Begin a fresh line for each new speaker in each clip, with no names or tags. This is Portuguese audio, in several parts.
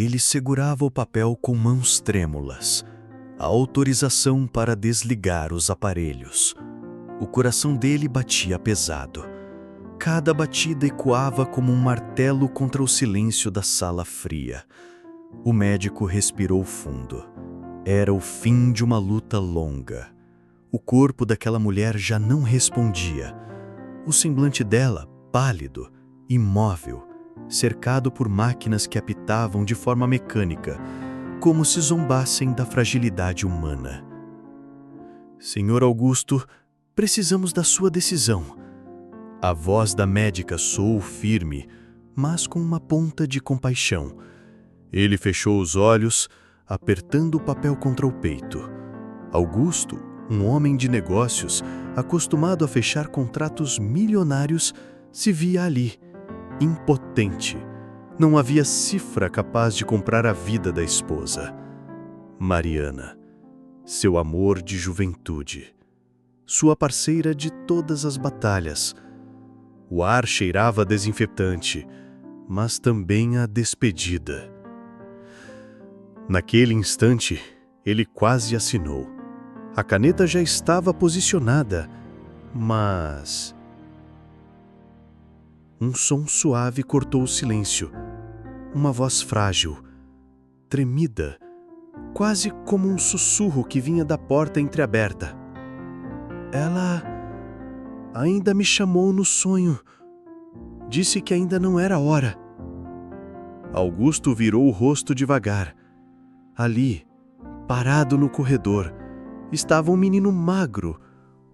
Ele segurava o papel com mãos trêmulas, a autorização para desligar os aparelhos. O coração dele batia pesado. Cada batida ecoava como um martelo contra o silêncio da sala fria. O médico respirou fundo. Era o fim de uma luta longa. O corpo daquela mulher já não respondia. O semblante dela, pálido, imóvel, cercado por máquinas que apitavam de forma mecânica, como se zombassem da fragilidade humana. Senhor Augusto, precisamos da sua decisão. A voz da médica soou firme, mas com uma ponta de compaixão. Ele fechou os olhos, apertando o papel contra o peito. Augusto, um homem de negócios, acostumado a fechar contratos milionários, se via ali, impotente. Não havia cifra capaz de comprar a vida da esposa. Mariana, seu amor de juventude, sua parceira de todas as batalhas. O ar cheirava a desinfetante, mas também a despedida. Naquele instante, ele quase assinou. A caneta já estava posicionada, mas... Um som suave cortou o silêncio. Uma voz frágil, tremida, quase como um sussurro que vinha da porta entreaberta. Ela ainda me chamou no sonho. Disse que ainda não era hora. Augusto virou o rosto devagar. Ali, parado no corredor, estava um menino magro,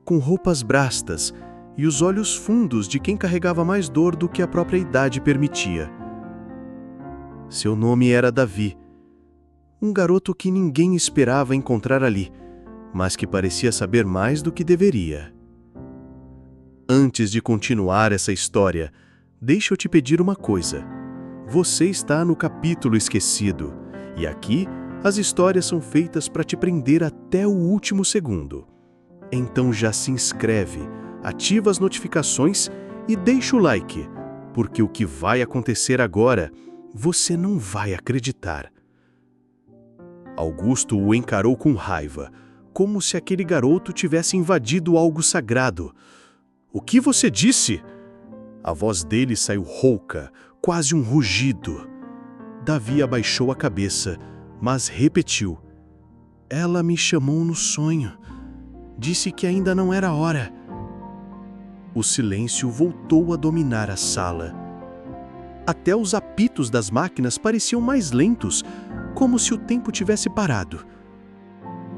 com roupas brastas e os olhos fundos de quem carregava mais dor do que a própria idade permitia. Seu nome era Davi, um garoto que ninguém esperava encontrar ali, mas que parecia saber mais do que deveria. Antes de continuar essa história, deixa eu te pedir uma coisa. Você está no capítulo esquecido, e aqui as histórias são feitas para te prender até o último segundo. Então já se inscreve, ativa as notificações e deixa o like, porque o que vai acontecer agora, você não vai acreditar. Augusto o encarou com raiva, como se aquele garoto tivesse invadido algo sagrado. O que você disse? A voz dele saiu rouca, quase um rugido. Davi abaixou a cabeça, mas repetiu. Ela me chamou no sonho. Disse que ainda não era hora. O silêncio voltou a dominar a sala. Até os apitos das máquinas pareciam mais lentos, como se o tempo tivesse parado.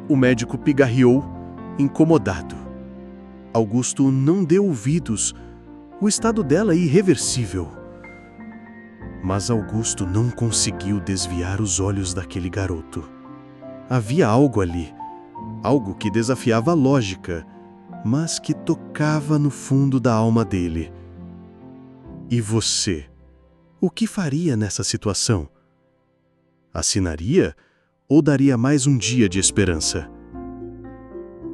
O médico pigarreou, incomodado. Augusto não deu ouvidos. O estado dela é irreversível. Mas Augusto não conseguiu desviar os olhos daquele garoto. Havia algo ali, algo que desafiava a lógica, mas que tocava no fundo da alma dele. E você? O que faria nessa situação? Assinaria ou daria mais um dia de esperança?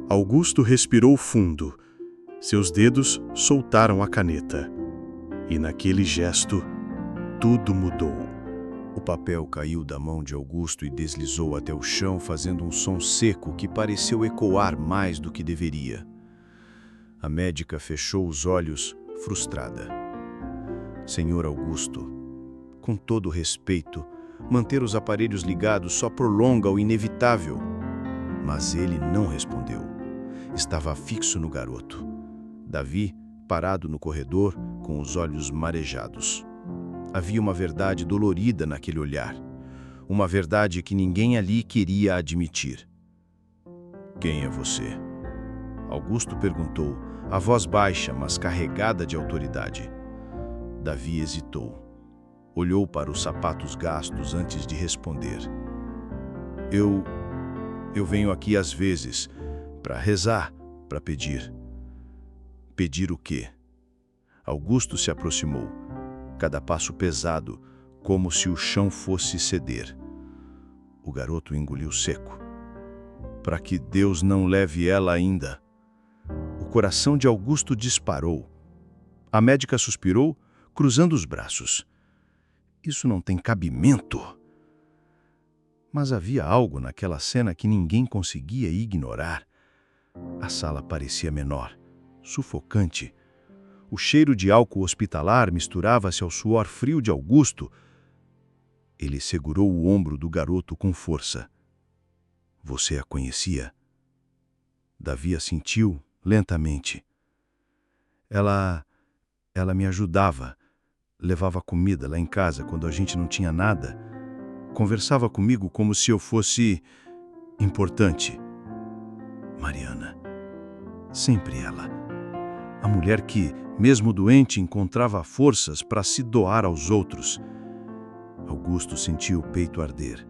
Augusto respirou fundo. Seus dedos soltaram a caneta. E naquele gesto, tudo mudou. O papel caiu da mão de Augusto e deslizou até o chão, fazendo um som seco que pareceu ecoar mais do que deveria. A médica fechou os olhos, frustrada. Senhor Augusto, com todo respeito, manter os aparelhos ligados só prolonga o inevitável. Mas ele não respondeu. Estava fixo no garoto. Davi, parado no corredor, com os olhos marejados. Havia uma verdade dolorida naquele olhar. Uma verdade que ninguém ali queria admitir. Quem é você? Augusto perguntou, a voz baixa, mas carregada de autoridade. Davi hesitou. Olhou para os sapatos gastos antes de responder. Eu venho aqui às vezes, para rezar, para pedir. Pedir o quê? Augusto se aproximou, cada passo pesado, como se o chão fosse ceder. O garoto engoliu seco. Para que Deus não leve ela ainda. O coração de Augusto disparou. A médica suspirou, cruzando os braços. Isso não tem cabimento.
Mas havia algo naquela cena que ninguém conseguia ignorar. A sala parecia menor, sufocante. O cheiro de álcool hospitalar misturava-se ao suor frio de Augusto. Ele segurou o ombro do garoto com força. Você a conhecia? Davi assentiu lentamente. Ela me ajudava, levava comida lá em casa quando a gente não tinha nada. Conversava comigo como se eu fosse importante. Mariana. Sempre ela. A mulher que, mesmo doente, encontrava forças para se doar aos outros. Augusto sentiu o peito arder.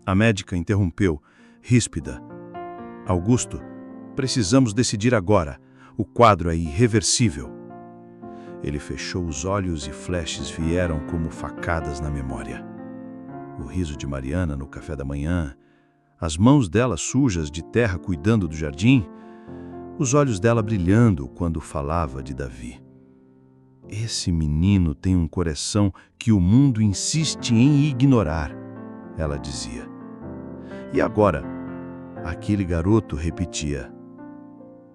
A médica interrompeu, ríspida. Augusto, precisamos decidir agora. O quadro é irreversível. Ele fechou os olhos e flashes vieram como facadas na memória. O riso de Mariana no café da manhã, as mãos dela sujas de terra cuidando do jardim, os olhos dela brilhando quando falava de Davi. Esse menino tem um coração que o mundo insiste em ignorar, ela dizia. E agora, aquele garoto repetia.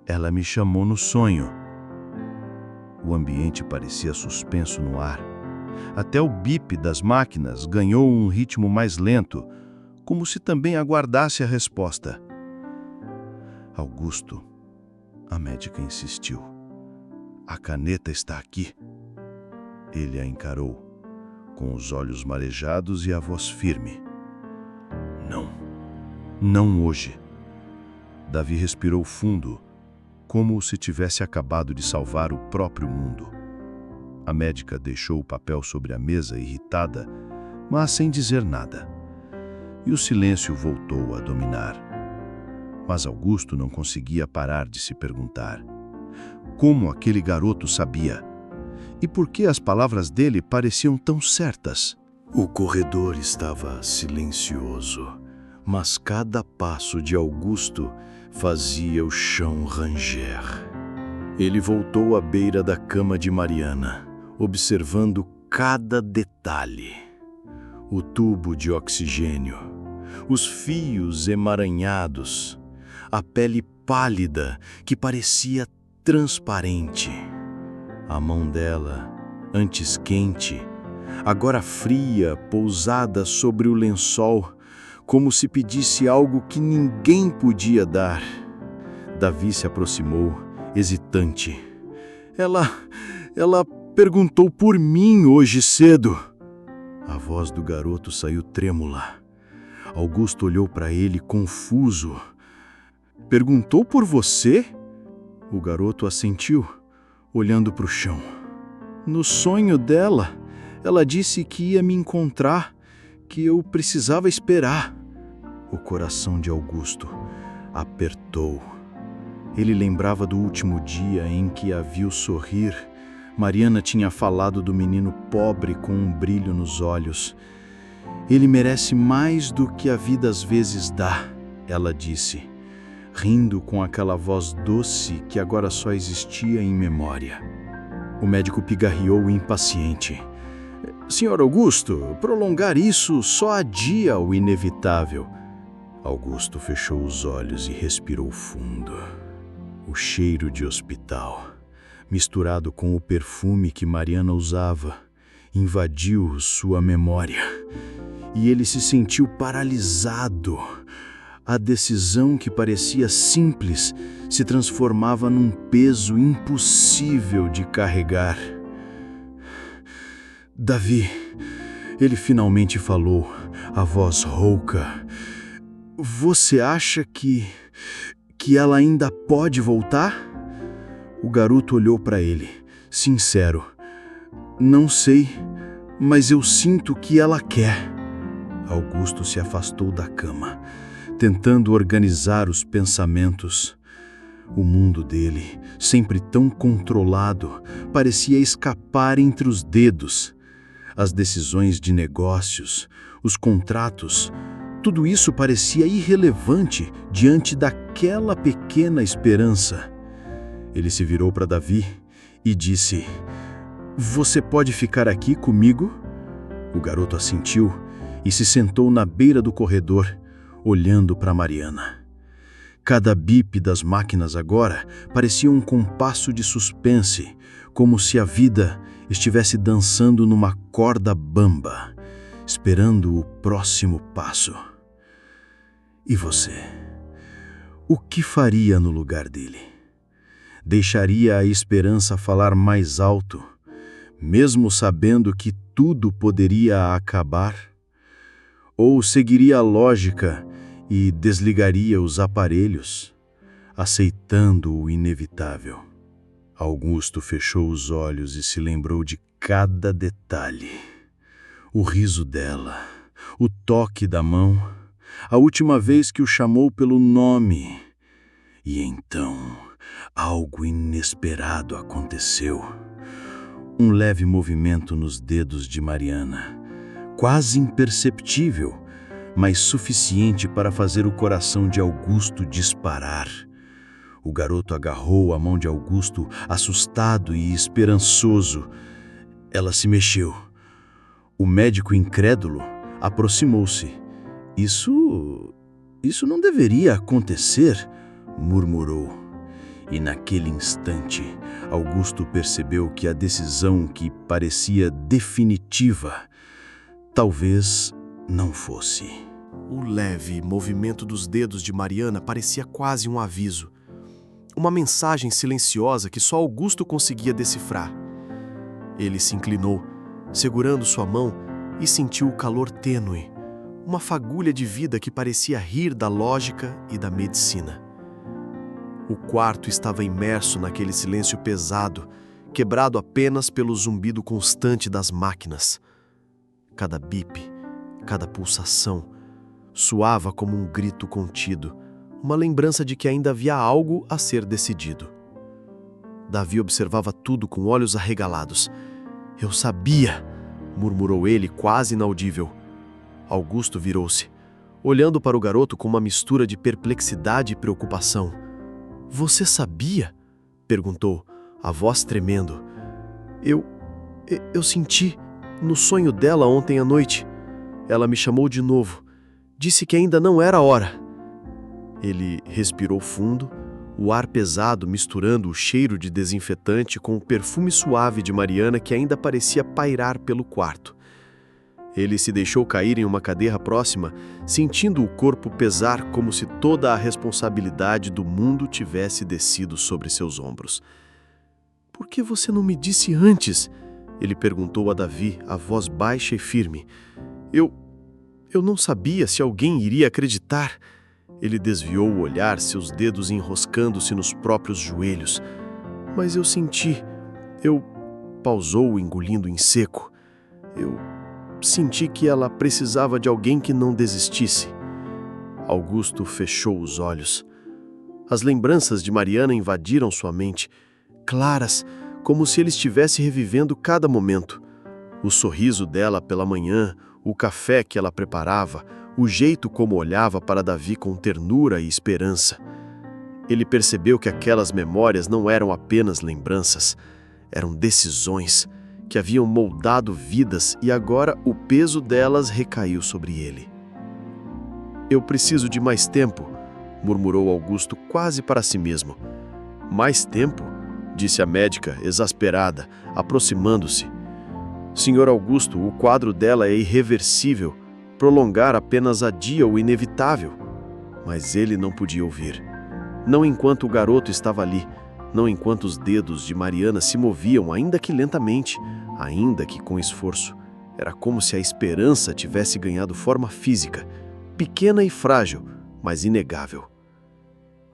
Ela me chamou no sonho. O ambiente parecia suspenso no ar. Até o bip das máquinas ganhou um ritmo mais lento, como se também aguardasse a resposta. Augusto, a médica insistiu. A caneta está aqui. Ele a encarou, com os olhos marejados e a voz firme. Não, não hoje. Davi respirou fundo, como se tivesse acabado de salvar o próprio mundo. A médica deixou o papel sobre a mesa irritada, mas sem dizer nada. E o silêncio voltou a dominar. Mas Augusto não conseguia parar de se perguntar. Como aquele garoto sabia? E por que as palavras dele pareciam tão certas?
O corredor estava silencioso, mas cada passo de Augusto fazia o chão ranger. Ele voltou à beira da cama de Mariana, observando cada detalhe. O tubo de oxigênio, os fios emaranhados, a pele pálida que parecia transparente. A mão dela, antes quente, agora fria, pousada sobre o lençol, como se pedisse algo que ninguém podia dar. Davi se aproximou, hesitante. Ela perguntou por mim hoje cedo. A voz do garoto saiu trêmula. Augusto olhou para ele confuso. Perguntou por você? O garoto assentiu, olhando para o chão. No sonho dela, ela disse que ia me encontrar, que eu precisava esperar. O coração de Augusto apertou. Ele lembrava do último dia em que a viu sorrir. Mariana tinha falado do menino pobre com um brilho nos olhos. Ele merece mais do que a vida às vezes dá, ela disse, rindo com aquela voz doce que agora só existia em memória. O médico pigarreou impaciente. Senhor Augusto, prolongar isso só adia o inevitável. Augusto fechou os olhos e respirou fundo. O cheiro de hospital, misturado com o perfume que Mariana usava, invadiu sua memória. E ele se sentiu paralisado. A decisão que parecia simples se transformava num peso impossível de carregar. Davi, ele finalmente falou, a voz rouca. Você acha que ela ainda pode voltar? O garoto olhou para ele, sincero. Não sei, mas eu sinto que ela quer. Augusto se afastou da cama, tentando organizar os pensamentos. O mundo dele, sempre tão controlado, parecia escapar entre os dedos. As decisões de negócios, os contratos, tudo isso parecia irrelevante diante daquela pequena esperança. Ele se virou para Davi e disse: Você pode ficar aqui comigo? O garoto assentiu
e se sentou na beira do corredor, olhando para Mariana. Cada bip das máquinas agora parecia um compasso de suspense, como se a vida estivesse dançando numa corda bamba, esperando o próximo passo. E você? O que faria no lugar dele? Deixaria a esperança falar mais alto, mesmo sabendo que tudo poderia acabar? Ou seguiria a lógica e desligaria os aparelhos, aceitando o inevitável? Augusto fechou os olhos e se lembrou de cada detalhe. O riso dela, o toque da mão, a última vez que o chamou pelo nome. E então, algo inesperado aconteceu. Um leve movimento nos dedos de Mariana, quase imperceptível, mas suficiente para fazer o coração de Augusto disparar. O garoto agarrou a mão de Augusto, assustado e esperançoso. Ela se mexeu. O médico incrédulo aproximou-se. Isso não deveria acontecer, murmurou. E naquele instante, Augusto percebeu que a decisão que parecia definitiva, talvez não fosse.
O leve movimento dos dedos de Mariana parecia quase um aviso. Uma mensagem silenciosa que só Augusto conseguia decifrar. Ele se inclinou, segurando sua mão, e sentiu o calor tênue, uma fagulha de vida que parecia rir da lógica e da medicina. O quarto estava imerso naquele silêncio pesado, quebrado apenas pelo zumbido constante das máquinas. Cada bip, cada pulsação, soava como um grito contido, uma lembrança de que ainda havia algo a ser decidido. Davi observava tudo com olhos arregalados. "Eu sabia!" murmurou ele, quase inaudível. Augusto virou-se, olhando para o garoto com uma mistura de perplexidade e preocupação. "Você sabia?" perguntou, a voz tremendo. Eu senti no sonho dela ontem à noite. Ela me chamou de novo. Disse que ainda não era a hora." Ele respirou fundo, o ar pesado misturando o cheiro de desinfetante com o perfume suave de Mariana que ainda parecia pairar pelo quarto. Ele se deixou cair em uma cadeira próxima, sentindo o corpo pesar como se toda a responsabilidade do mundo tivesse descido sobre seus ombros. "Por que você não me disse antes?" ele perguntou a Davi, a voz baixa e firme. Eu não sabia se alguém iria acreditar." Ele desviou o olhar, seus dedos enroscando-se nos próprios joelhos. "Mas eu senti." Pausou, engolindo em seco. "Eu senti que ela precisava de alguém que não desistisse." Augusto fechou os olhos. As lembranças de Mariana invadiram sua mente, claras, como se ele estivesse revivendo cada momento. O sorriso dela pela manhã, o café que ela preparava, o jeito como olhava para Davi com ternura e esperança. Ele percebeu que aquelas memórias não eram apenas lembranças, eram decisões que haviam moldado vidas e agora o peso delas recaiu sobre ele. "Eu preciso de mais tempo", murmurou Augusto quase para si mesmo. "Mais tempo?" disse a médica, exasperada, aproximando-se. "Senhor Augusto, o quadro dela é irreversível. Prolongar apenas adia o inevitável." Mas ele não podia ouvir. Não enquanto o garoto estava ali, não enquanto os dedos de Mariana se moviam, ainda que lentamente, ainda que com esforço. Era como se a esperança tivesse ganhado forma física, pequena e frágil, mas inegável.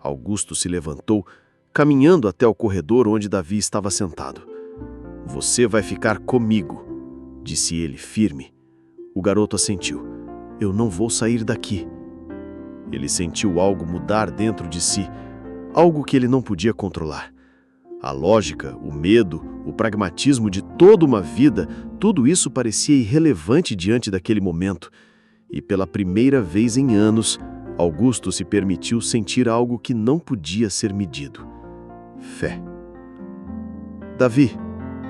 Augusto se levantou, caminhando até o corredor onde Davi estava sentado. "Você vai ficar comigo", disse ele, firme. O garoto assentiu. "Eu não vou sair daqui." Ele sentiu algo mudar dentro de si, algo que ele não podia controlar. A lógica, o medo, o pragmatismo de toda uma vida, tudo isso parecia irrelevante diante daquele momento. E pela primeira vez em anos, Augusto se permitiu sentir algo que não podia ser medido: fé. "Davi",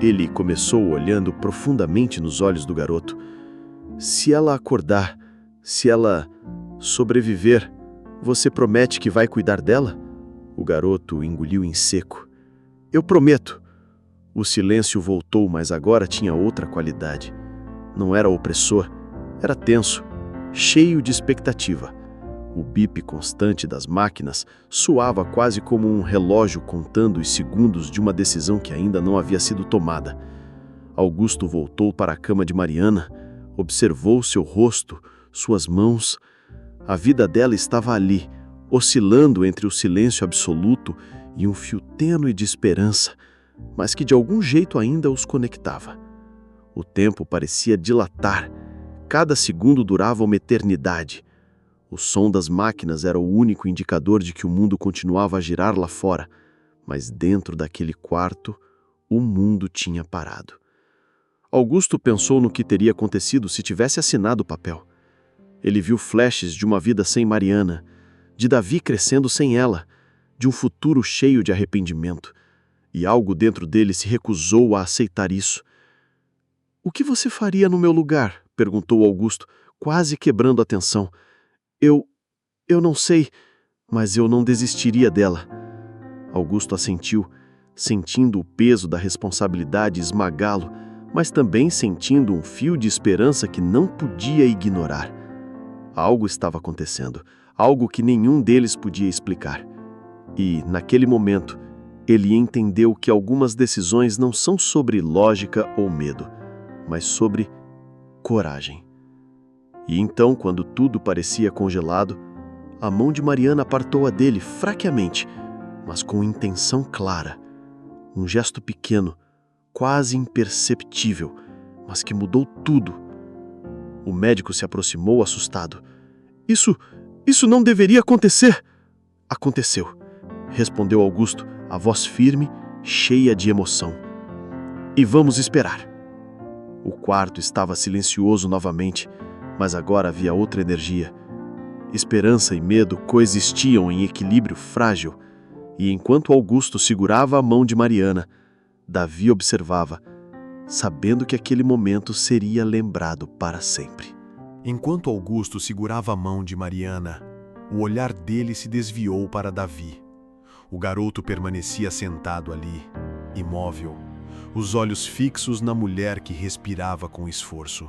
ele começou olhando profundamente nos olhos do garoto, Se ela acordar, se ela sobreviver, você promete que vai cuidar dela? O garoto engoliu em seco. Eu prometo. O silêncio voltou, mas agora tinha outra qualidade. Não era opressor, era tenso, cheio de expectativa. O bip constante das máquinas soava quase como um relógio contando os segundos de uma decisão que ainda não havia sido tomada. Augusto voltou para a cama de Mariana, observou seu rosto, suas mãos. A vida dela estava ali, oscilando entre o silêncio absoluto e um fio tênue de esperança, mas que de algum jeito ainda os conectava. O tempo parecia dilatar. Cada segundo durava uma eternidade. O som das máquinas era o único indicador de que o mundo continuava a girar lá fora, mas dentro daquele quarto, o mundo tinha parado. Augusto pensou no que teria acontecido se tivesse assinado o papel. Ele viu flashes de uma vida sem Mariana, de Davi crescendo sem ela, de um futuro cheio de arrependimento, e algo dentro dele se recusou a aceitar isso. "O que você faria no meu lugar?" perguntou Augusto, quase quebrando a tensão. Eu não sei, mas eu não desistiria dela." Augusto assentiu, sentindo o peso da responsabilidade esmagá-lo, mas também sentindo um fio de esperança que não podia ignorar. Algo estava acontecendo, algo que nenhum deles podia explicar. E, naquele momento, ele entendeu que algumas decisões não são sobre lógica ou medo, mas sobre coragem. E então, quando tudo parecia congelado, a mão de Mariana apartou a dele fraquemente, mas com intenção clara. Um gesto pequeno, quase imperceptível, mas que mudou tudo. O médico se aproximou assustado. Isso não deveria acontecer!" "Aconteceu", respondeu Augusto, a voz firme, cheia de emoção. "E vamos esperar." O quarto estava silencioso novamente, mas agora havia outra energia. Esperança e medo coexistiam em equilíbrio frágil, e enquanto Augusto segurava a mão de Mariana, Davi observava, sabendo que aquele momento seria lembrado para sempre. Enquanto Augusto segurava a mão de Mariana, o olhar dele se desviou para Davi. O garoto permanecia sentado ali, imóvel, os olhos fixos na mulher que respirava com esforço.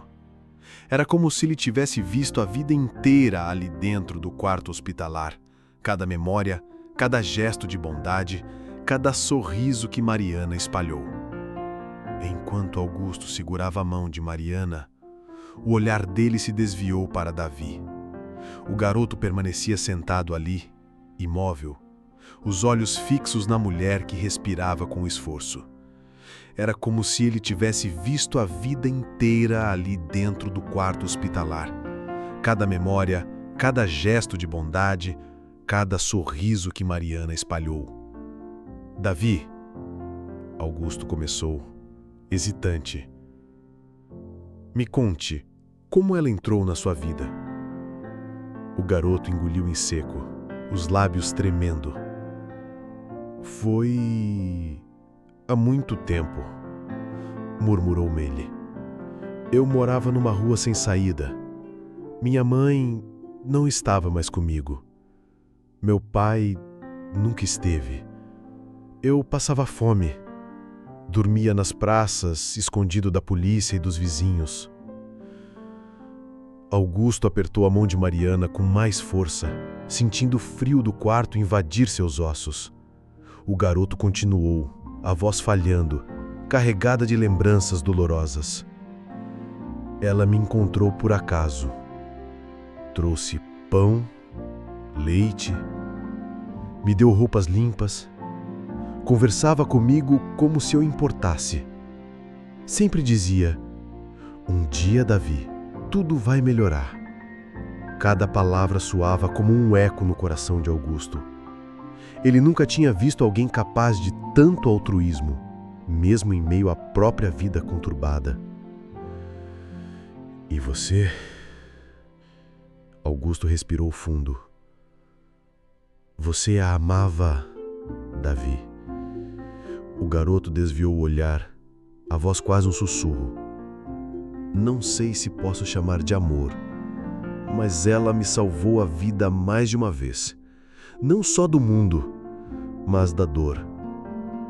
Era como se ele tivesse visto a vida inteira ali dentro do quarto hospitalar, cada memória, cada gesto de bondade, cada sorriso que Mariana espalhou. Enquanto Augusto segurava a mão de Mariana, o olhar dele se desviou para Davi. O garoto permanecia sentado ali, imóvel, os olhos fixos na mulher que respirava com esforço. Era como se ele tivesse visto a vida inteira ali dentro do quarto hospitalar. Cada memória, cada gesto de bondade, cada sorriso que Mariana espalhou. "Davi", Augusto começou, hesitante. "Me conte, como ela entrou na sua vida?" O garoto engoliu em seco, os lábios tremendo. "Foi há muito tempo", murmurou ele. "Eu morava numa rua sem saída. Minha mãe não estava mais comigo. Meu pai nunca esteve. Eu passava fome. Dormia nas praças, escondido da polícia e dos vizinhos." Augusto apertou a mão de Mariana com mais força, sentindo o frio do quarto invadir seus ossos. O garoto continuou, a voz falhando, carregada de lembranças dolorosas. "Ela me encontrou por acaso. Trouxe pão, leite, me deu roupas limpas, conversava comigo como se eu importasse. Sempre dizia: 'Um dia, Davi, tudo vai melhorar.'" Cada palavra soava como um eco no coração de Augusto. Ele nunca tinha visto alguém capaz de tanto altruísmo, mesmo em meio à própria vida conturbada. "E você?" Augusto respirou fundo. "Você a amava, Davi." O garoto desviou o olhar, a voz quase um sussurro.
não sei se posso chamar de amor, mas ela me salvou a vida mais de uma vez. Não só do mundo, mas da dor.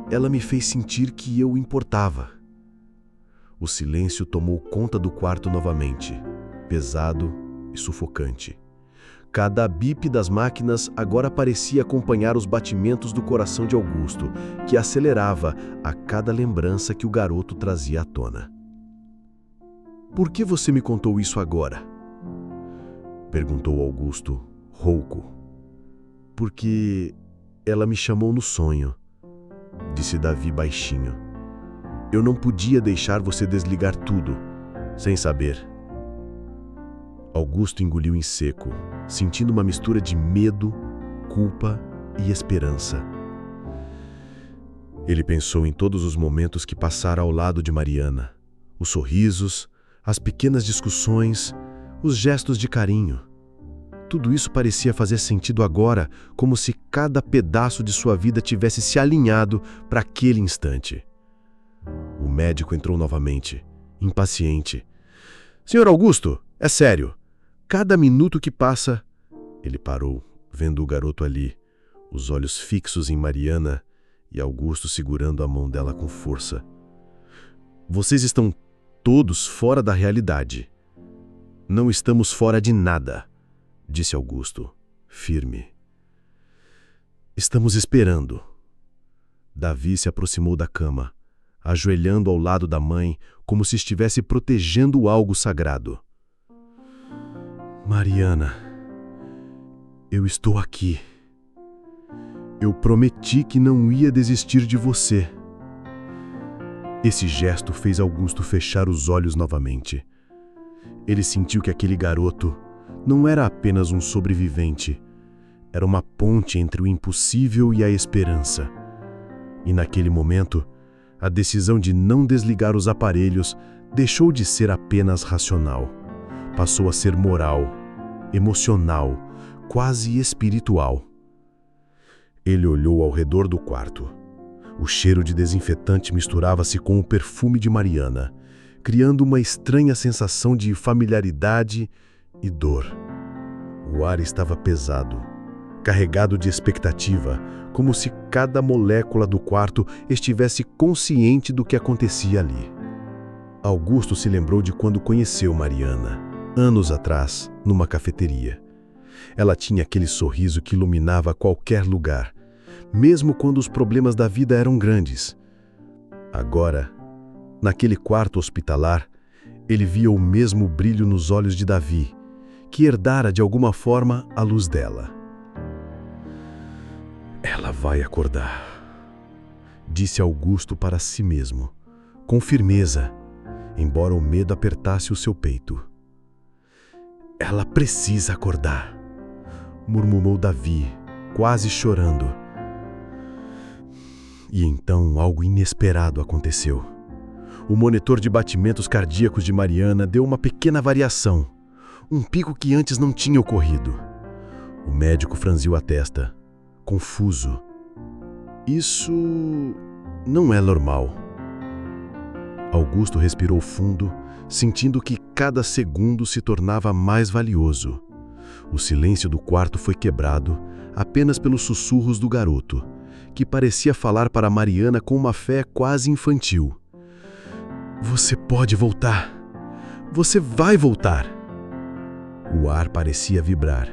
Ela me fez sentir que eu importava. O silêncio tomou conta do quarto novamente, pesado e sufocante. Cada bip das máquinas agora parecia acompanhar os batimentos do coração de Augusto, que acelerava a cada lembrança que o garoto trazia à tona. "Por que você me contou isso agora?" perguntou Augusto, rouco. "Porque ela me chamou no sonho", disse Davi baixinho. "Eu não podia deixar você desligar tudo, sem saber." Augusto engoliu em seco, sentindo uma mistura de medo, culpa e esperança. Ele pensou em todos os momentos que passara ao lado de Mariana, os sorrisos, as pequenas discussões, os gestos de carinho. Tudo isso parecia fazer sentido agora, como se cada pedaço de sua vida tivesse se alinhado para aquele instante. O médico entrou novamente, impaciente. "Senhor Augusto, é sério. Cada minuto que passa..." Ele parou, vendo o garoto ali, os olhos fixos em Mariana e Augusto segurando a mão dela com força. "Vocês estão todos fora da realidade." "Não estamos fora de nada", disse Augusto, firme. "Estamos esperando." Davi se aproximou da cama, ajoelhando ao lado da mãe, como se estivesse protegendo algo sagrado. "Mariana, eu estou aqui. Eu prometi que não ia desistir de você." Esse gesto fez Augusto fechar os olhos novamente. Ele sentiu que aquele garoto não era apenas um sobrevivente, era uma ponte entre o impossível e a esperança. E naquele momento, a decisão de não desligar os aparelhos deixou de ser apenas racional. Passou a ser moral, emocional, quase espiritual. Ele olhou ao redor do quarto. O cheiro de desinfetante misturava-se com o perfume de Mariana, criando uma estranha sensação de familiaridade e dor. O ar estava pesado, carregado de expectativa, como se cada molécula do quarto estivesse consciente do que acontecia ali. Augusto se lembrou de quando conheceu Mariana, anos atrás, numa cafeteria. Ela tinha aquele sorriso que iluminava qualquer lugar, mesmo quando os problemas da vida eram grandes. Agora, naquele quarto hospitalar, ele via o mesmo brilho nos olhos de Davi, que herdara de alguma forma a luz dela. "Ela vai acordar", disse Augusto para si mesmo, com firmeza, embora o medo apertasse o seu peito. "Ela precisa acordar", murmurou Davi, quase chorando. E então algo inesperado aconteceu. O monitor de batimentos cardíacos de Mariana deu uma pequena variação, um pico que antes não tinha ocorrido. O médico franziu a testa, confuso. "Isso não é normal." Augusto respirou fundo, sentindo que cada segundo se tornava mais valioso. O silêncio do quarto foi quebrado apenas pelos sussurros do garoto, que parecia falar para Mariana com uma fé quase infantil. "Você pode voltar. Você vai voltar." O ar parecia vibrar.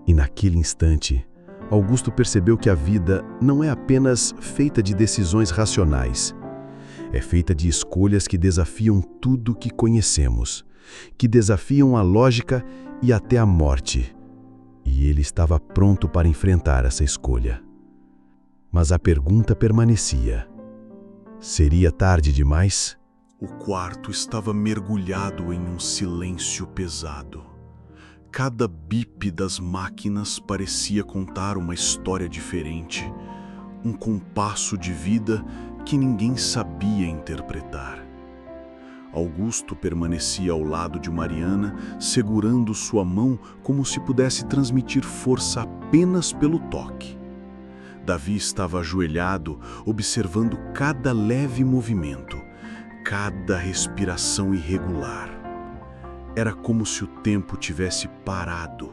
E naquele instante, Augusto percebeu que a vida não é apenas feita de decisões racionais. É feita de escolhas que desafiam tudo que conhecemos, que desafiam a lógica e até a morte. E ele estava pronto para enfrentar essa escolha. Mas a pergunta permanecia: seria tarde demais?
O quarto estava mergulhado em um silêncio pesado. Cada bip das máquinas parecia contar uma história diferente, um compasso de vida que ninguém sabia interpretar. Augusto permanecia ao lado de Mariana, segurando sua mão como se pudesse transmitir força apenas pelo toque. Davi estava ajoelhado, observando cada leve movimento, cada respiração irregular. Era como se o tempo tivesse parado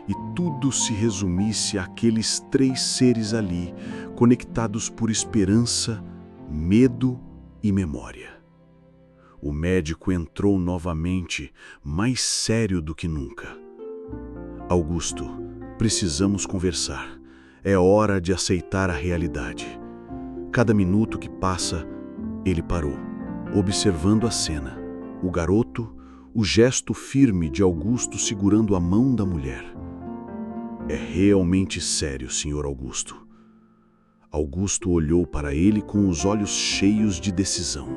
e tudo se resumisse àqueles 3 seres ali, conectados por esperança, medo e memória. O médico entrou novamente, mais sério do que nunca. Augusto, precisamos conversar. É hora de aceitar a realidade. Cada minuto que passa, ele parou, observando a cena. O garoto, o gesto firme de Augusto segurando a mão da mulher. É realmente sério, Sr. Augusto. Augusto olhou para ele com os olhos cheios de decisão.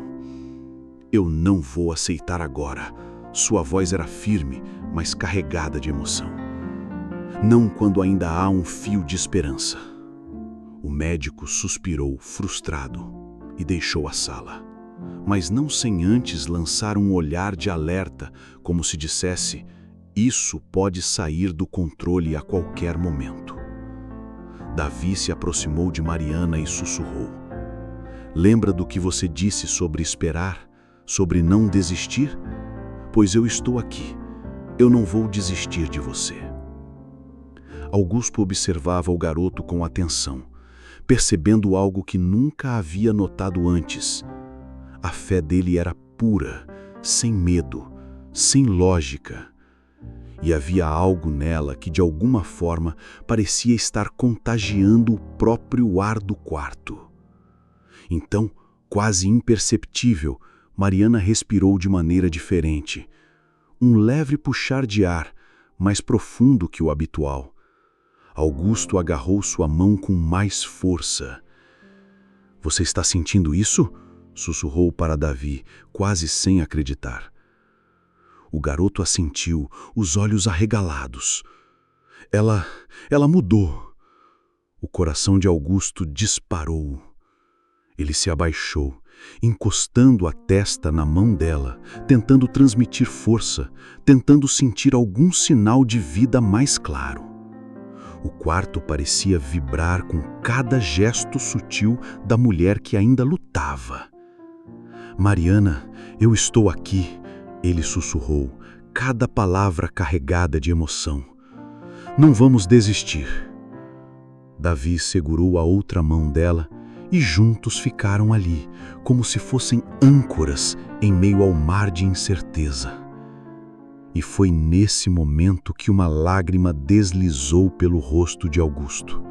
Eu não vou aceitar agora. Sua voz era firme, mas carregada de emoção. Não quando ainda há um fio de esperança. O médico suspirou, frustrado, e deixou a sala. Mas não sem antes lançar um olhar de alerta, como se dissesse: isso pode sair do controle a qualquer momento. Davi se aproximou de Mariana e sussurrou: lembra do que você disse sobre esperar, sobre não desistir? Pois eu estou aqui. Eu não vou desistir de você. Augusto observava o garoto com atenção, percebendo algo que nunca havia notado antes. A fé dele era pura, sem medo, sem lógica. E havia algo nela que de alguma forma parecia estar contagiando o próprio ar do quarto. Então, quase imperceptível, Mariana respirou de maneira diferente. Um leve puxar de ar, mais profundo que o habitual. Augusto agarrou sua mão com mais força. Você está sentindo isso? Sussurrou para Davi, quase sem acreditar. O garoto assentiu, os olhos arregalados. Ela mudou. O coração de Augusto disparou. Ele se abaixou, encostando a testa na mão dela, tentando transmitir força, tentando sentir algum sinal de vida mais claro. O quarto parecia vibrar com cada gesto sutil da mulher que ainda lutava. Mariana, eu estou aqui, ele sussurrou, cada palavra carregada de emoção. Não vamos desistir. Davi segurou a outra mão dela e juntos ficaram ali, como se fossem âncoras em meio ao mar de incerteza. E foi nesse momento que uma lágrima deslizou pelo rosto de Augusto.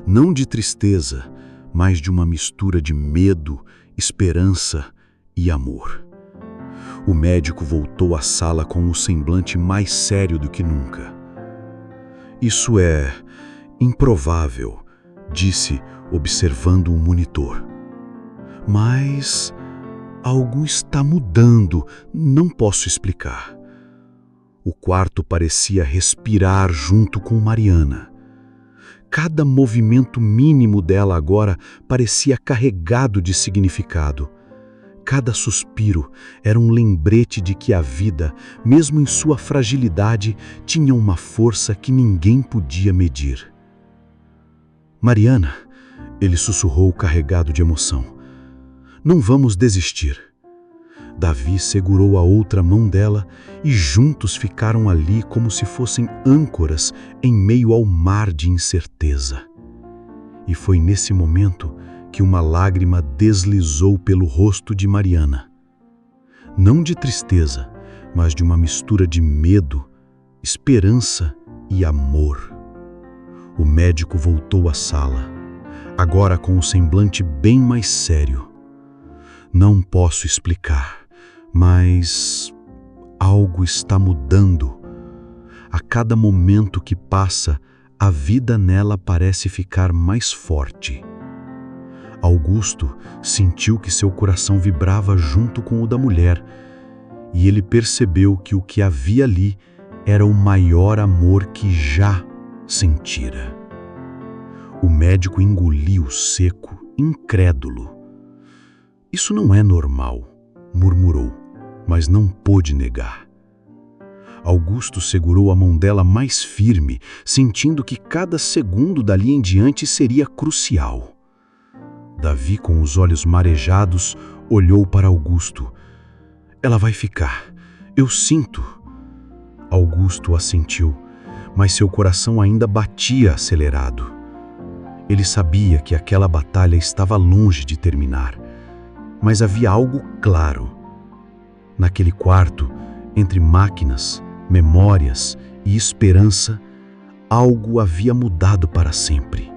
Não de tristeza, mas de uma mistura de medo, esperança e amor. O médico voltou à sala com um semblante mais sério do que nunca. Isso é improvável, disse, observando o monitor. Mas algo está mudando, não posso explicar. O quarto parecia respirar junto com Mariana. Cada movimento mínimo dela agora parecia carregado de significado. Cada suspiro era um lembrete de que a vida, mesmo em sua fragilidade, tinha uma força que ninguém podia medir. Mariana, ele sussurrou carregado de emoção. Não vamos desistir. Davi segurou a outra mão dela e juntos ficaram ali como se fossem âncoras em meio ao mar de incerteza. E foi nesse momento que uma lágrima deslizou pelo rosto de Mariana. Não de tristeza, mas de uma mistura de medo, esperança e amor. O médico voltou à sala, agora com um semblante bem mais sério. Não posso explicar, mas algo está mudando. A cada momento que passa, a vida nela parece ficar mais forte. Augusto sentiu que seu coração vibrava junto com o da mulher, e ele percebeu que o que havia ali era o maior amor que já sentira. O médico engoliu seco, incrédulo. Isso não é normal, murmurou, mas não pôde negar. Augusto segurou a mão dela mais firme, sentindo que cada segundo dali em diante seria crucial. Davi, com os olhos marejados,
olhou para Augusto. Ela vai ficar. Eu sinto. Augusto assentiu, mas seu coração ainda batia acelerado. Ele sabia que aquela batalha estava longe de terminar, mas havia algo claro. Naquele quarto, entre máquinas, memórias e esperança, algo havia mudado para sempre.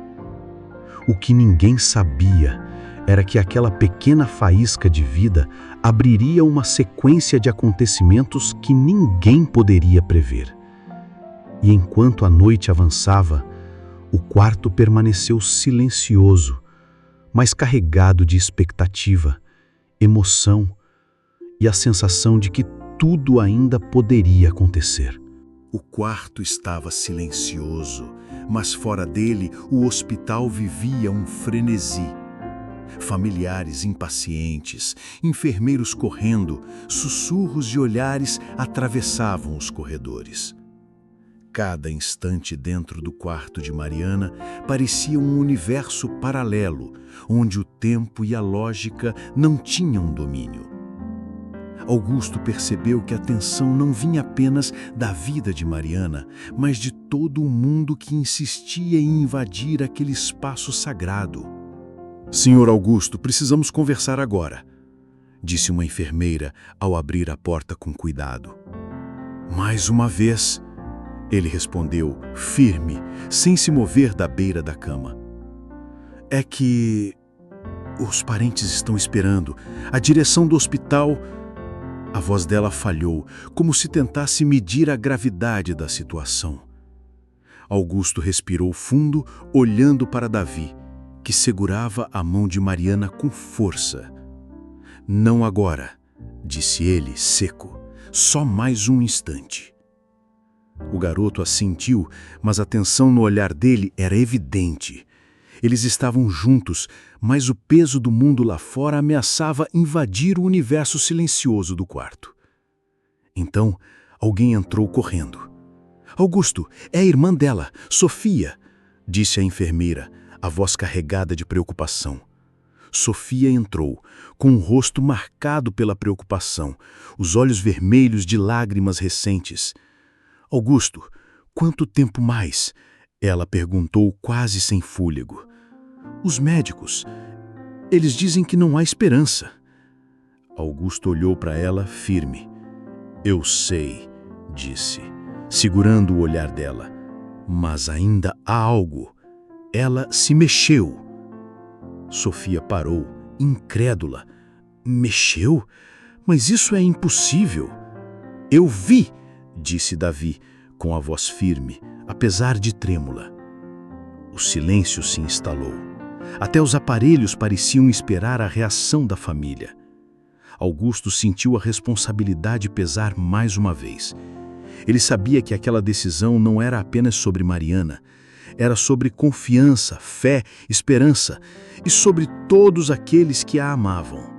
O que ninguém sabia era que aquela pequena faísca de vida abriria uma sequência de acontecimentos que ninguém poderia prever. E enquanto a noite avançava, o quarto permaneceu silencioso, mas carregado de expectativa, emoção e a sensação de que tudo ainda poderia acontecer.
O quarto estava silencioso, mas fora dele o hospital vivia um frenesi. Familiares impacientes, enfermeiros correndo, sussurros e olhares atravessavam os corredores. Cada instante dentro do quarto de Mariana parecia um universo paralelo, onde o tempo e a lógica não tinham domínio. Augusto percebeu que a tensão não vinha apenas da vida de Mariana, mas de todo o mundo que insistia em invadir aquele espaço sagrado. "Senhor Augusto, precisamos conversar agora", disse uma enfermeira ao abrir a porta com cuidado. "Mais uma vez", ele respondeu, firme, sem se mover da beira da cama. "É que os parentes estão esperando. A direção do hospital..." A voz dela falhou, como se tentasse medir a gravidade da situação. Augusto respirou fundo, olhando para Davi, que segurava a mão de Mariana com força. "Não agora", disse ele, seco. "Só mais um instante." O garoto assentiu, mas a tensão no olhar dele era evidente. Eles estavam juntos, mas o peso do mundo lá fora ameaçava invadir o universo silencioso do quarto. Então, alguém entrou correndo. "Augusto, é a irmã dela, Sofia", disse a enfermeira, a voz carregada de preocupação. Sofia entrou, com o rosto marcado pela preocupação, os olhos vermelhos de lágrimas recentes. "Augusto, quanto tempo mais?", ela perguntou quase sem fôlego. "Os médicos, eles dizem que não há esperança." Augusto olhou para ela firme. "Eu sei", disse, segurando o olhar dela. "Mas ainda há algo." Ela se mexeu. Sofia parou, incrédula. "Mexeu? Mas isso é impossível." "Eu vi", disse Davi, com a voz firme, apesar de trêmula. O silêncio se instalou. Até os aparelhos pareciam esperar a reação da família. Augusto sentiu a responsabilidade pesar mais uma vez. Ele sabia que aquela decisão não era apenas sobre Mariana, era sobre confiança, fé, esperança e sobre todos aqueles que a amavam.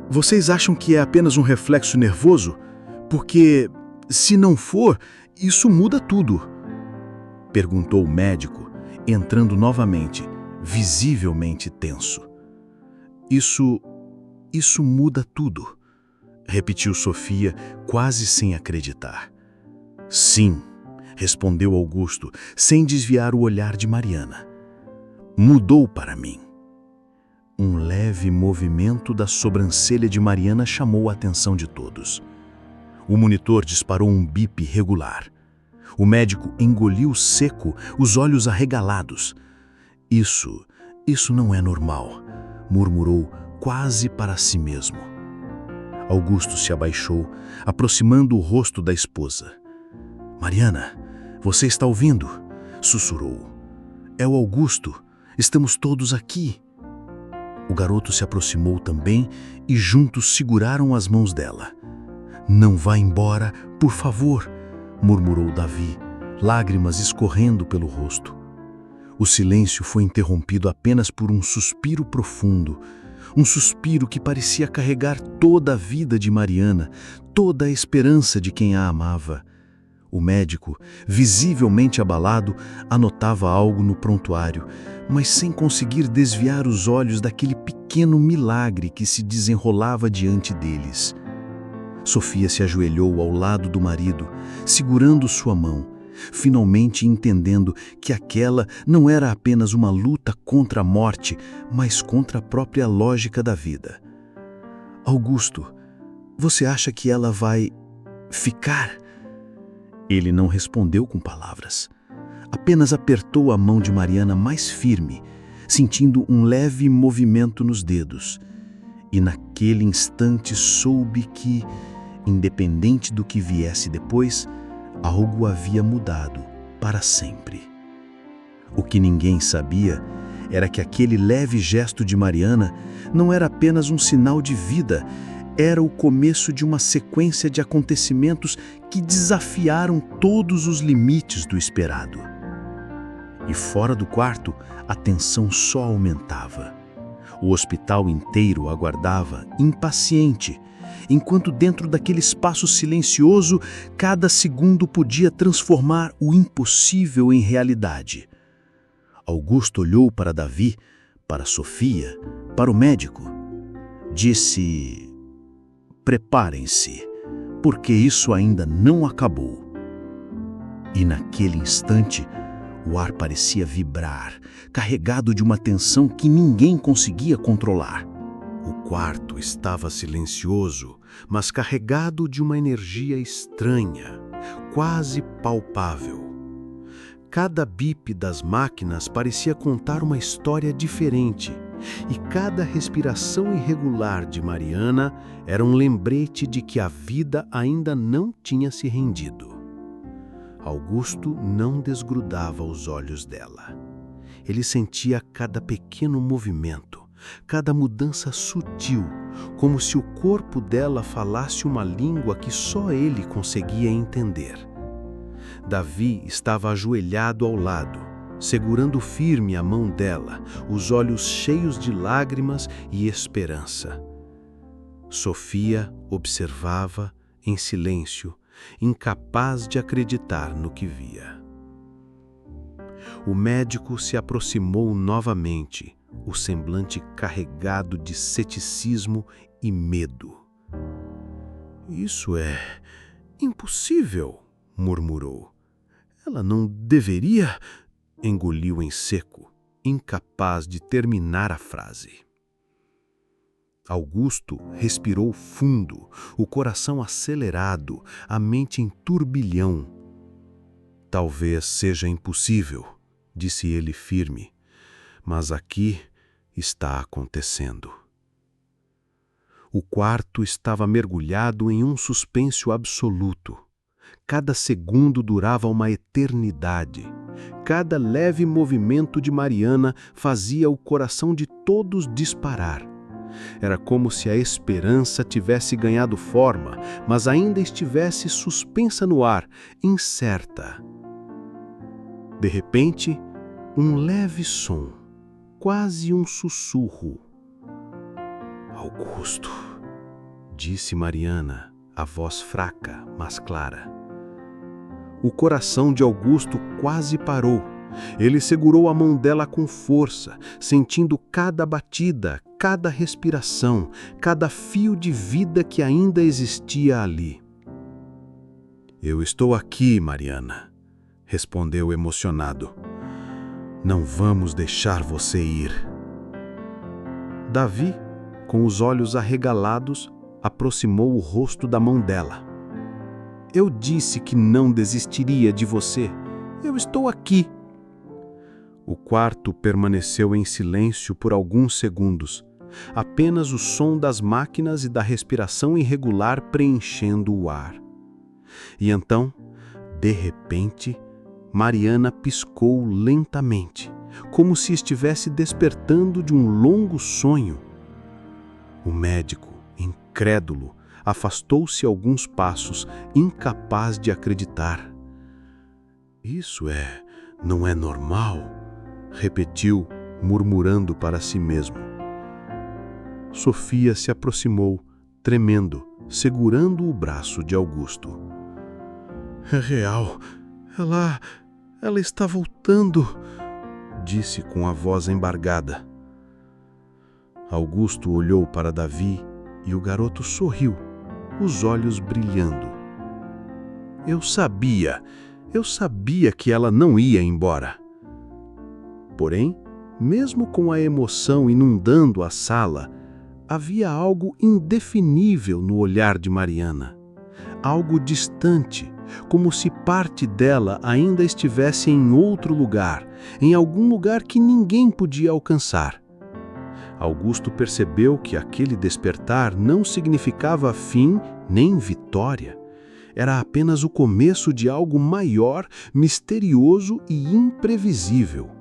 "Vocês acham que é apenas um reflexo nervoso? Porque, se não for, isso muda tudo", perguntou o médico, entrando novamente, visivelmente tenso. Isso muda tudo", repetiu Sofia, quase sem acreditar. "Sim", respondeu Augusto, sem desviar o olhar de Mariana. "Mudou para mim." Um leve movimento da sobrancelha de Mariana chamou a atenção de todos. O monitor disparou um bip regular. O médico engoliu seco, os olhos arregalados. Isso não é normal", murmurou quase para si mesmo. Augusto se abaixou, aproximando o rosto da esposa. "Mariana, você está ouvindo?", sussurrou. "É o Augusto. Estamos todos aqui." O garoto se aproximou também e juntos seguraram as mãos dela. "Não vá embora, por favor", murmurou Davi, lágrimas escorrendo pelo rosto. O silêncio foi interrompido apenas por um suspiro profundo, um suspiro que parecia carregar toda a vida de Mariana, toda a esperança de quem a amava. O médico, visivelmente abalado, anotava algo no prontuário, mas sem conseguir desviar os olhos daquele pequeno
pequeno milagre que se desenrolava diante deles. Sofia se ajoelhou ao lado do marido, segurando sua mão, finalmente entendendo que aquela não era apenas uma luta contra a morte, mas contra a própria lógica da vida. Augusto, você acha que ela vai ficar? Ele não respondeu com palavras. Apenas apertou a mão de Mariana mais firme, sentindo um leve movimento nos dedos. E naquele instante soube que, independente do que viesse depois, algo havia mudado para sempre. O que ninguém sabia era que aquele leve gesto de Mariana não era apenas um sinal de vida, era o começo de uma sequência de acontecimentos que desafiaram todos os limites do esperado. E fora do quarto, a tensão só aumentava. O hospital inteiro aguardava, impaciente, enquanto dentro daquele espaço silencioso, cada segundo podia transformar o impossível em realidade. Augusto olhou para Davi, para Sofia, para o médico. Disse: "Preparem-se, porque isso ainda não acabou." E naquele instante, o ar parecia vibrar, carregado de uma tensão que ninguém conseguia controlar. O quarto estava silencioso, mas carregado de uma energia estranha, quase palpável. Cada bip das máquinas parecia contar uma história diferente, e cada respiração irregular de Mariana era um lembrete de que a vida ainda não tinha se rendido. Augusto não desgrudava os olhos dela. Ele sentia cada pequeno movimento, cada mudança sutil, como se o corpo dela falasse uma língua que só ele conseguia entender. Davi estava ajoelhado ao lado, segurando firme a mão dela, os olhos cheios de lágrimas e esperança. Sofia observava em silêncio, incapaz de acreditar no que via. O médico se aproximou novamente, o semblante carregado de ceticismo e medo. "Isso é impossível", murmurou. "Ela não deveria..." Engoliu em seco, incapaz de terminar a frase. Augusto respirou fundo, o coração acelerado, a mente em turbilhão. "Talvez seja impossível", disse ele firme, "mas aqui está acontecendo." O quarto estava mergulhado em um suspense absoluto. Cada segundo durava uma eternidade. Cada leve movimento de Mariana fazia o coração de todos disparar. Era como se a esperança tivesse ganhado forma, mas ainda estivesse suspensa no ar, incerta. De repente, um leve som, quase um sussurro. "Augusto", disse Mariana, a voz fraca, mas clara. O coração de Augusto quase parou. Ele segurou a mão dela com força, sentindo cada batida, cada respiração, cada fio de vida que ainda existia ali. "Eu estou aqui, Mariana", respondeu emocionado. "Não vamos deixar você ir." Davi, com os olhos arregalados, aproximou o rosto da mão dela. "Eu disse que não desistiria de você. Eu estou aqui." O quarto permaneceu em silêncio por alguns segundos, apenas o som das máquinas e da respiração irregular preenchendo o ar. E então, de repente, Mariana piscou lentamente, como se estivesse despertando de um longo sonho. O médico, incrédulo, afastou-se alguns passos, incapaz de acreditar. "Isso não é normal", repetiu, murmurando para si mesmo. Sofia se aproximou, tremendo, segurando o braço de Augusto. "É real. Ela está voltando", disse com a voz embargada.
Augusto olhou para Davi e o garoto sorriu, os olhos brilhando. Eu sabia que ela não ia embora. Porém, mesmo com a emoção inundando a sala, havia algo indefinível no olhar de Mariana. Algo distante, como se parte dela ainda estivesse em outro lugar, em algum lugar que ninguém podia alcançar. Augusto percebeu que aquele despertar não significava fim nem vitória. Era apenas o começo de algo maior, misterioso e imprevisível.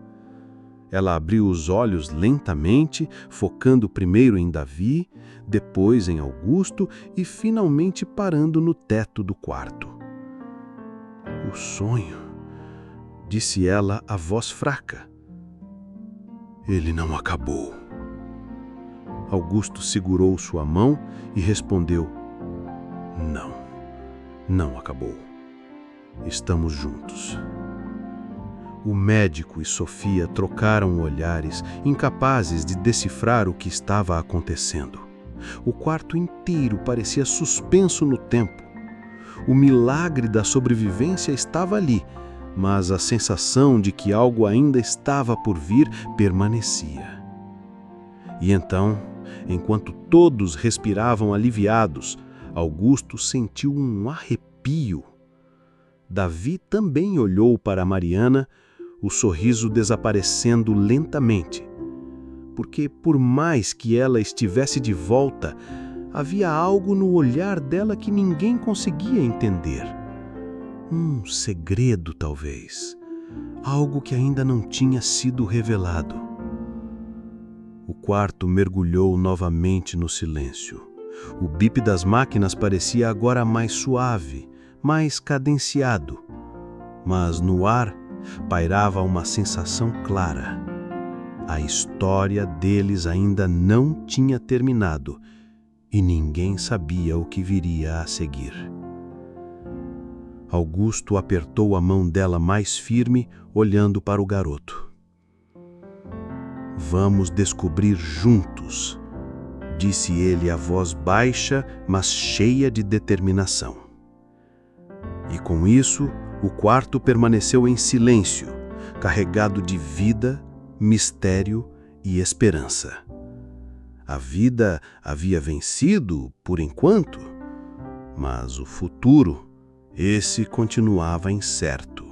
Ela abriu os olhos lentamente, focando primeiro em Davi, depois em Augusto e finalmente parando no teto do quarto. O sonho, disse ela a voz fraca. Ele não acabou. Augusto segurou sua mão e respondeu: Não acabou. Estamos juntos. O médico e Sofia trocaram olhares, incapazes de decifrar o que estava acontecendo. O quarto inteiro parecia suspenso no tempo. O milagre da sobrevivência estava ali, mas a sensação de que algo ainda estava por vir permanecia. E então, enquanto todos respiravam aliviados, Augusto sentiu um arrepio. Davi também olhou para Mariana, o sorriso desaparecendo lentamente. Porque, por mais que ela estivesse de volta, havia algo no olhar dela que ninguém conseguia entender. Um segredo, talvez. Algo que ainda não tinha sido revelado. O quarto mergulhou novamente no silêncio. O bip das máquinas parecia agora mais suave, mais cadenciado. Mas no ar pairava uma sensação clara. A história deles ainda não tinha terminado e ninguém sabia o que viria a seguir. Augusto apertou a mão dela mais firme, olhando para o garoto. Vamos descobrir juntos, disse ele a voz baixa, mas cheia de determinação. E com isso, o quarto permaneceu em silêncio, carregado de vida, mistério e esperança. A vida havia vencido, por enquanto, mas o futuro, esse continuava incerto.